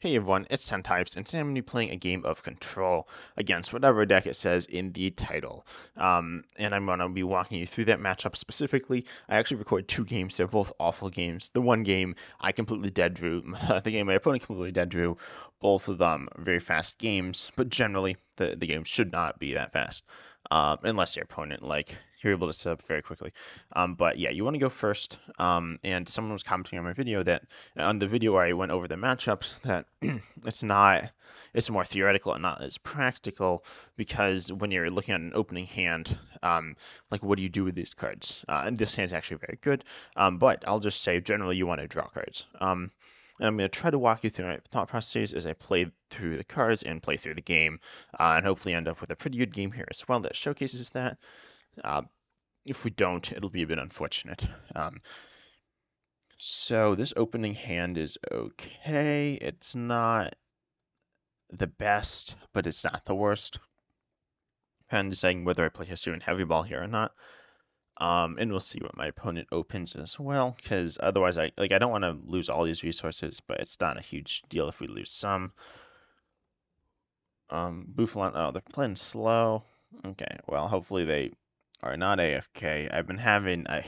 Hey everyone, it's 10 Types, and today I'm going to be playing a game of Control against whatever deck it says in the title. And I'm going to be walking you through that matchup specifically. I actually recorded two games, they're both awful games. The one game I completely dead drew, the game my opponent completely dead drew. Both of them very fast games, but generally the game should not be that fast. Unless your opponent, like, you're able to set up very quickly. But yeah, you want to go first. And someone was commenting on my video that on the video where I went over the matchups that it's more theoretical and not as practical because when you're looking at an opening hand, like what do you do with these cards? And this hand's actually very good, but I'll just say generally you want to draw cards. And I'm going to try to walk you through my thought processes as I play through the cards and play through the game, and hopefully end up with a pretty good game here as well that showcases that. Uh, if we don't, it'll be a bit unfortunate. So this opening hand is okay. It's not the best, but it's not the worst. And deciding whether I play History and Heavy Ball here or not. And we'll see what my opponent opens as well, because otherwise I don't want to lose all these resources, but it's not a huge deal if we lose some. Buffalon, oh, they're playing slow. Okay, well, hopefully they are not AFK. I've been having, if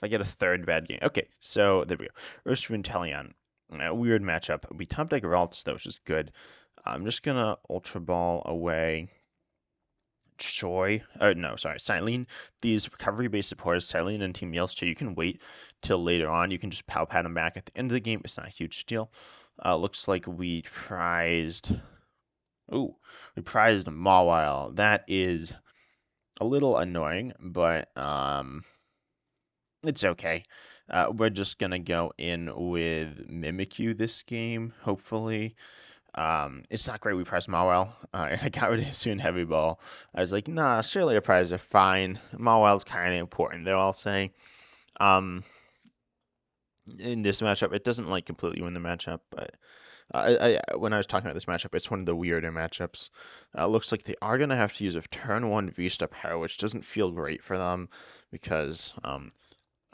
I get a third bad game. Okay, so there we go. Urshifu Inteleon. A weird matchup. We top deck Ralts, though, which is good. I'm just gonna Ultra Ball away Choi. No, sorry, Silene. These recovery-based supporters, Silene and Team Yells, you can wait till later on. You can just pow pat them back at the end of the game. It's not a huge deal. Looks like we prized. Ooh, we prized Mawile. That is a little annoying, but it's okay. We're just gonna go in with Mimikyu this game, hopefully. It's not great we pressed Mawile. I got rid of soon Heavy Ball. I was like, nah, surely a prize are fine. Mawile's kind of important, they're all saying. Um, in this matchup, it doesn't like completely win the matchup, but when I was talking about this matchup, it's one of the weirder matchups. Looks like they are gonna have to use a turn one V-Star power, which doesn't feel great for them because I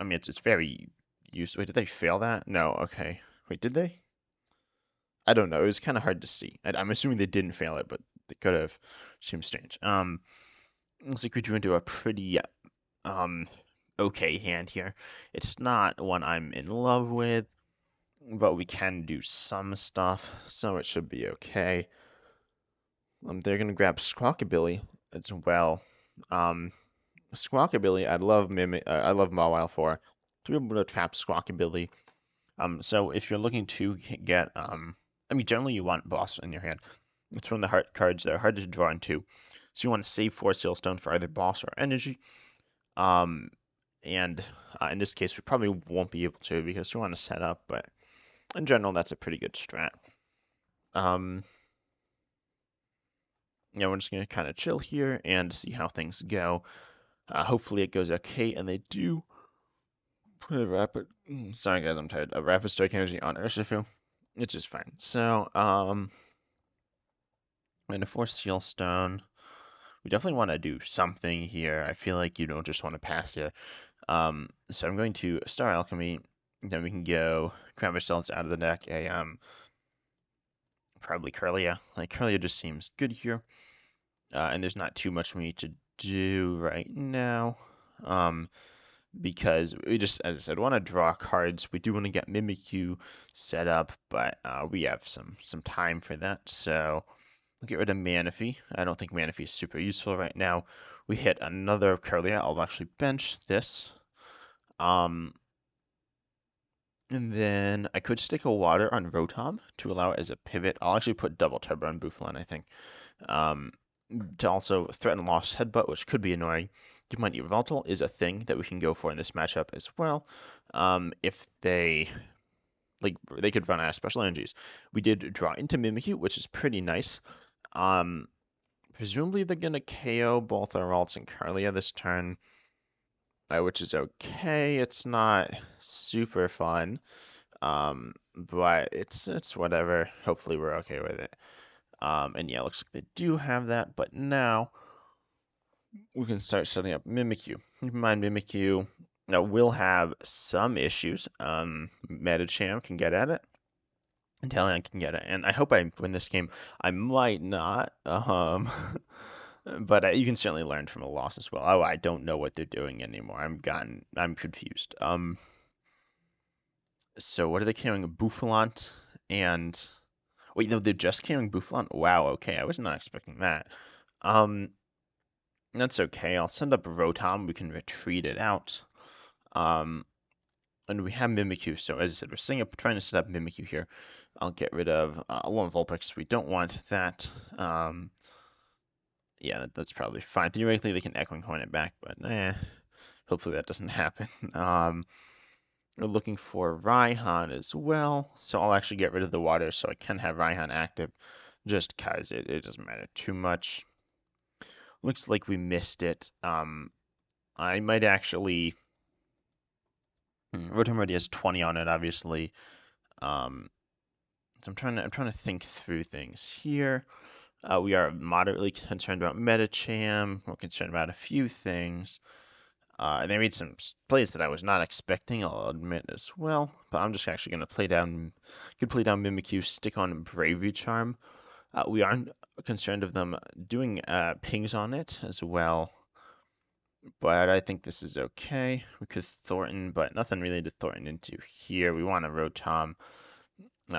mean it's very used. Wait, did they fail that? No, okay. Wait, did they? I don't know. It was kind of hard to see. I'm assuming they didn't fail it, but they could have. Seems strange. Looks like we drew into a pretty um okay hand here. It's not one I'm in love with, but we can do some stuff, so it should be okay. They're gonna grab Squawkabilly as well. Um, Squawkabilly, I love Mawile for to be able to trap Squawkabilly. So if you're looking to get, I mean, generally you want Boss in your hand. It's one of the hard cards that are hard to draw into. So you want to save 4 Sealstone for either Boss or Energy. Um, and in this case, we probably won't be able to because we want to set up, but in general, that's a pretty good strat. Um, yeah, we're just going to kind of chill here and see how things go. Hopefully it goes okay, and they do. Put a rapid. Sorry guys, I'm tired. A rapid strike energy on Urshifu, which is fine. So, and a force seal stone. We definitely want to do something here. I feel like you don't just want to pass here. So I'm going to Star Alchemy. Then we can go grab ourselves out of the deck a probably Curlia. Like Curlia just seems good here. And there's not too much we need to do right now. Because we just, as I said, want to draw cards. We do want to get Mimikyu set up, but we have some time for that. So we'll get rid of Manaphy. I don't think Manaphy is super useful right now. We hit another Curlia. I'll actually bench this. And then I could stick a water on Rotom to allow it as a pivot. I'll actually put double turbo on Buffalon, I think. To also threaten Lost Headbutt, which could be annoying. Give Mighty Revoltal is a thing that we can go for in this matchup as well. If they they could run out of special energies. We did draw into Mimikyu, which is pretty nice. Presumably they're gonna KO both our Ralts and Carlia this turn, which is okay. It's not super fun, but it's whatever. Hopefully we're okay with it. And yeah, looks like they do have that, but now we can start setting up Mimikyu. Keep in mind, Mimikyu will have some issues. Metacham can get at it. Inteleon can get it, and I hope I win this game. I might not, but you can certainly learn from a loss as well. Oh, I don't know what they're doing anymore. I'm confused. So what are they carrying? Bouffalant and wait, no, they're just carrying Bouffalant. Wow, okay, I was not expecting that. Um, that's okay. I'll send up Rotom. We can retreat it out. Um, and we have Mimikyu. So as I said, we're trying to set up Mimikyu here. I'll get rid of Alolan Vulpix. We don't want that. Yeah, that's probably fine. Theoretically, they can Echoing Horn it back, but hopefully that doesn't happen. We're looking for Raihan as well, so I'll actually get rid of the water so I can have Raihan active, just cause it doesn't matter too much. Looks like we missed it. I might actually. Rotom already has 20 on it, obviously. Um, so I'm trying to think through things here. We are moderately concerned about Metacham. We're concerned about a few things. They made some plays that I was not expecting, I'll admit as well. But I'm just actually going to play down Mimikyu, stick on Bravery Charm. We aren't concerned of them doing pings on it as well. But I think this is okay. We could Thornton, but nothing really to Thornton into here. We want a Rotom.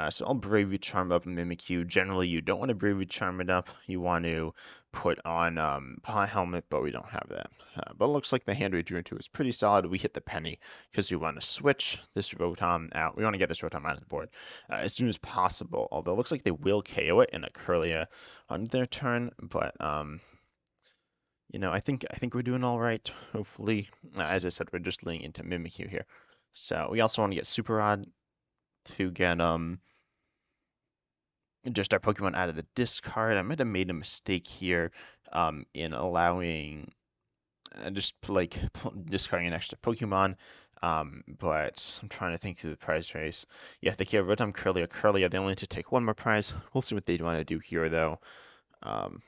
So I'll Bravery Charm up Mimikyu. Generally, you don't want to Bravery Charm it up. You want to put on Paw Helmet, but we don't have that. But it looks like the hand we drew into is pretty solid. We hit the penny because we want to switch this Rotom out. We want to get this Rotom out of the board as soon as possible. Although it looks like they will KO it in a Curlia on their turn, but I think we're doing all right. Hopefully, as I said, we're just laying into Mimikyu here. So we also want to get Super Rod to get just our Pokemon out of the discard. I might have made a mistake here in allowing just like discarding an extra Pokemon. But I'm trying to think through the prize race. Yeah, if they care Rotom, Curlia, they only need to take one more prize. We'll see what they want to do here, though. Um,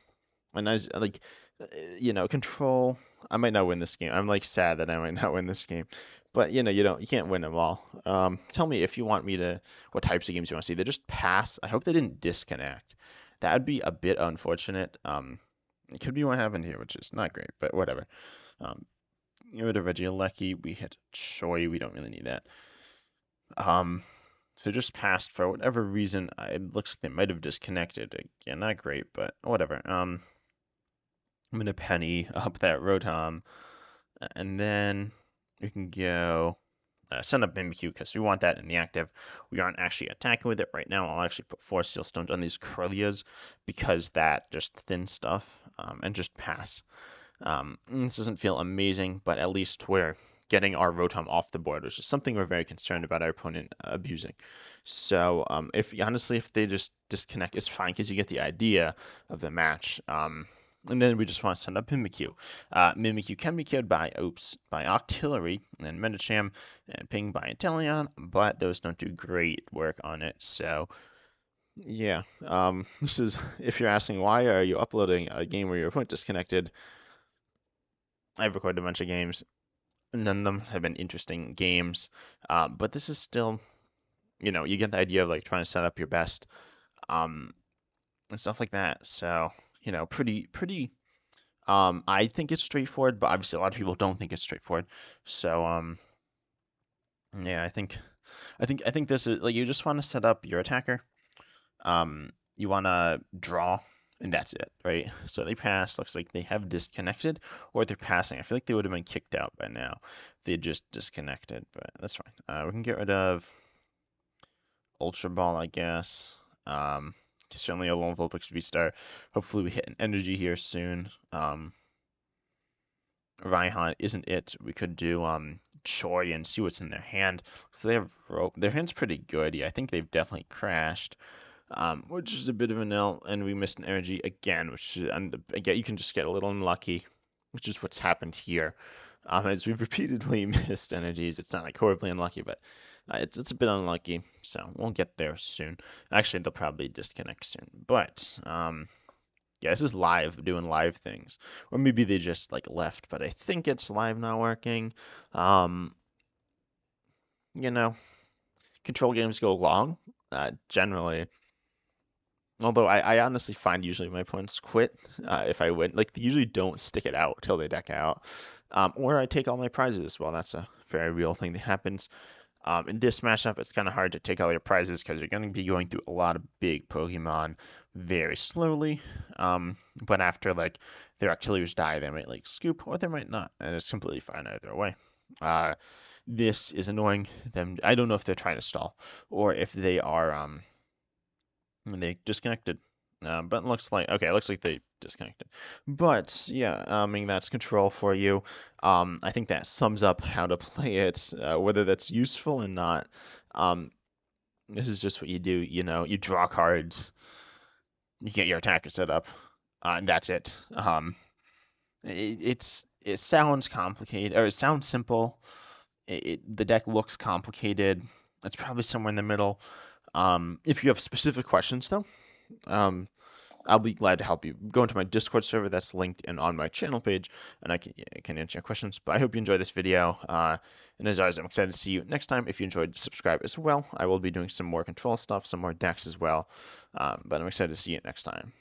and as like, control. I might not win this game. I'm like sad that I might not win this game, but you can't win them all. Tell me if you want me to, what types of games you want to see. They just pass. I hope they didn't disconnect. That would be a bit unfortunate. It could be what happened here, which is not great, but whatever. Get rid of Regieleki. We hit Choi. We don't really need that. So just passed for whatever reason. It looks like they might have disconnected. Again, not great, but whatever. I'm gonna penny up that Rotom, and then we can go send up Mimikyu because we want that in the active. We aren't actually attacking with it right now. I'll actually put 4 Steel Stones on these Curlias because that just thins stuff and just pass. This doesn't feel amazing, but at least we're getting our Rotom off the board, which is something we're very concerned about our opponent abusing. So if they just disconnect, it's fine because you get the idea of the match. And then we just want to send up Mimikyu. Mimikyu can be killed by Octillery and Metacham and Ping by Inteleon, but those don't do great work on it. So yeah, this is, if you're asking why are you uploading a game where your opponent disconnected, I've recorded a bunch of games. None of them have been interesting games, but this is still, you get the idea of like trying to set up your best, and stuff like that. So pretty. I think it's straightforward, but obviously a lot of people don't think it's straightforward. So yeah, I think this is like you just want to set up your attacker. You want to draw, and that's it, right? So they pass. Looks like they have disconnected, or they're passing. I feel like they would have been kicked out by now. They just disconnected, but that's fine. We can get rid of Ultra Ball, I guess. Certainly a lone Vulpix V-Star. Hopefully we hit an energy here soon. Raihan isn't it. We could do Choi and see what's in their hand. So they have rope. Their hand's pretty good. Yeah, I think they've definitely crashed. Which is a bit of an L, and we missed an energy again, which is, and again you can just get a little unlucky, which is what's happened here. As we've repeatedly missed energies, it's not like horribly unlucky, but it's a bit unlucky. So we'll get there soon. Actually, they'll probably disconnect soon, but yeah, this is live, doing live things. Or maybe they just like left, but I think it's live not working. Um, you know, control games go long. generally. Although I honestly find usually my opponents quit if I win. Like, they usually don't stick it out till they deck out. Or I take all my prizes. Well, that's a very real thing that happens. In this matchup, it's kind of hard to take all your prizes because you're going to be going through a lot of big Pokemon very slowly. But after like their Octilleers die, they might like scoop or they might not, and it's completely fine either way. Uh, this is annoying them. I don't know if they're trying to stall or if they are they disconnected. But it looks like okay, it looks like they disconnected. But yeah, I mean that's control for you. I think that sums up how to play it, whether that's useful or not. Um, this is just what you do. You know, you draw cards, you get your attacker set up, and that's it. It sounds complicated or it sounds simple. The deck looks complicated. It's probably somewhere in the middle. If you have specific questions though, um, I'll be glad to help you. Go into my Discord server that's linked in on my channel page, and I can answer your questions. But I hope you enjoyed this video. And as always, I'm excited to see you next time. If you enjoyed, subscribe as well. I will be doing some more control stuff, some more decks as well. But I'm excited to see you next time.